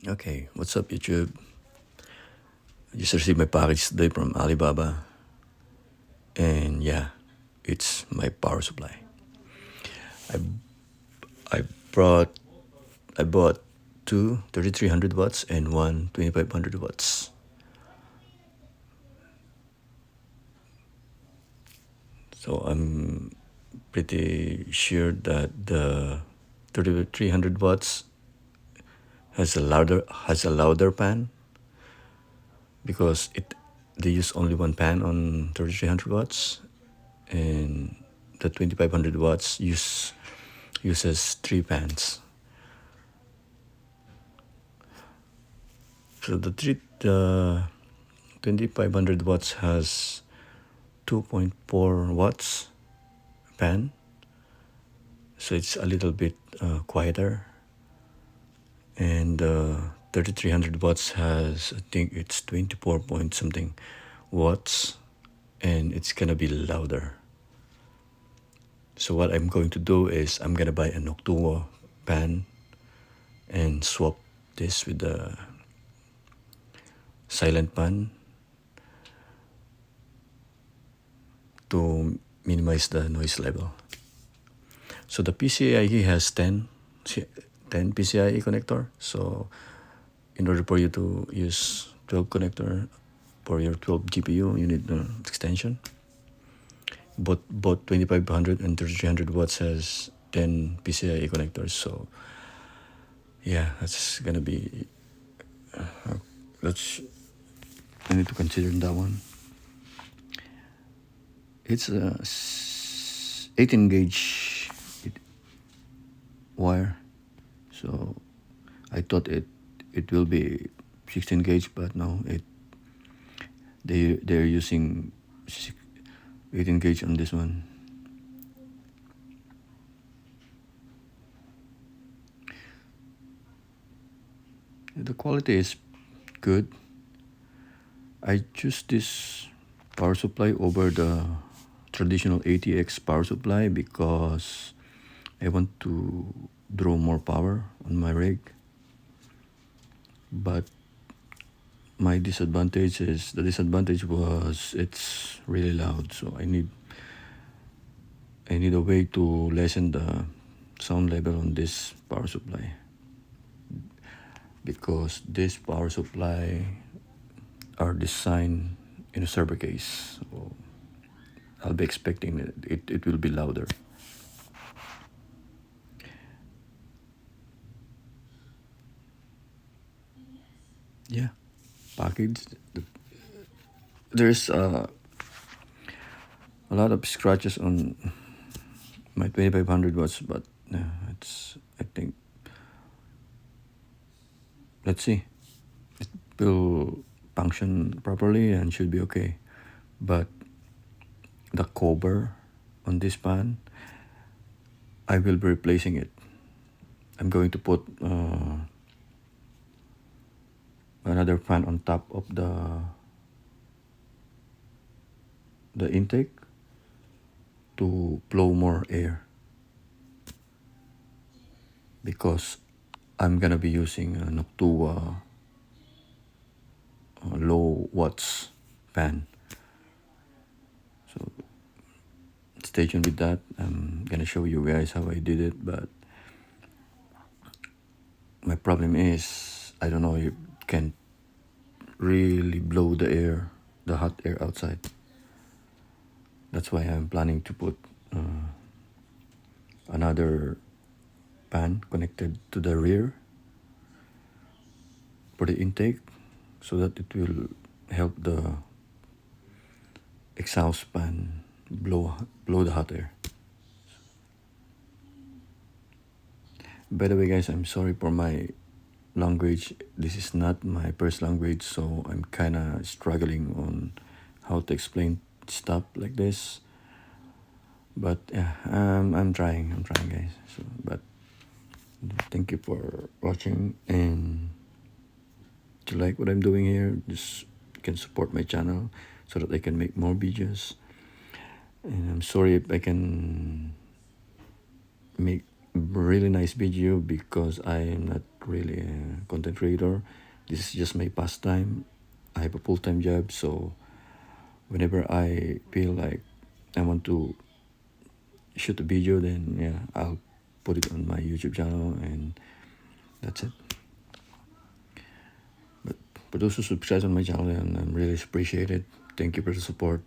Okay, what's up YouTube? I just received my package today from Alibaba, and yeah, it's my power supply. I I brought I bought two 3300 watts and one 2500 watts. So I'm pretty sure that the 3300 watts has a louder pan because they use only one pan on 3300 watts, and the 2500 watts uses three pans. So the 2500 watts has 2.4 watts pan, so it's a little bit quieter. And 3300 watts has, I think it's 24 point something watts, and it's gonna be louder. So what I'm going to do is I'm gonna buy a Noctua pan and swap this with the silent pan to minimize the noise level. So the PCIe has 10 PCIe connector. So in order for you to use 12 connector for your 12 GPU, you need the extension. Both 2500 and 3300 watts has 10 PCIe connectors. So yeah, that's gonna be I need to consider that one. It's a 18 gauge wire, so I thought it will be 16 gauge, but no, they're using 18 gauge on this one. The quality is good. I choose this power supply over the traditional ATX power supply because I want to draw more power on my rig. But the disadvantage was it's really loud, so I need a way to lessen the sound level on this power supply, because this power supply are designed in a server case, so I'll be expecting it will be louder. Yeah, package. There's a lot of scratches on my 2500 watts, but I think, let's see, it will function properly and should be okay. But the cover on this pan, I will be replacing it. I'm going to put another fan on top of the intake to blow more air, because I'm gonna be using a Noctua low watts fan. So stay tuned with that. I'm gonna show you guys how I did it, but my problem is I don't know, you can really blow the hot air outside. That's why I'm planning to put another fan connected to the rear for the intake, so that it will help the exhaust fan blow the hot air. By the way, guys, I'm sorry for my language. This is not my first language, so I'm kind of struggling on how to explain stuff like this. But yeah, I'm trying, guys. So, but thank you for watching, and if you like what I'm doing here, just can support my channel so that I can make more videos. And I'm sorry if I can make really nice video, because I am not really content creator. This is just my pastime. I have a full-time job, so whenever I feel like I want to shoot a video, then yeah, I'll put it on my YouTube channel, and that's it. But for those who subscribe on my channel, and I'm really appreciate it. Thank you for the support.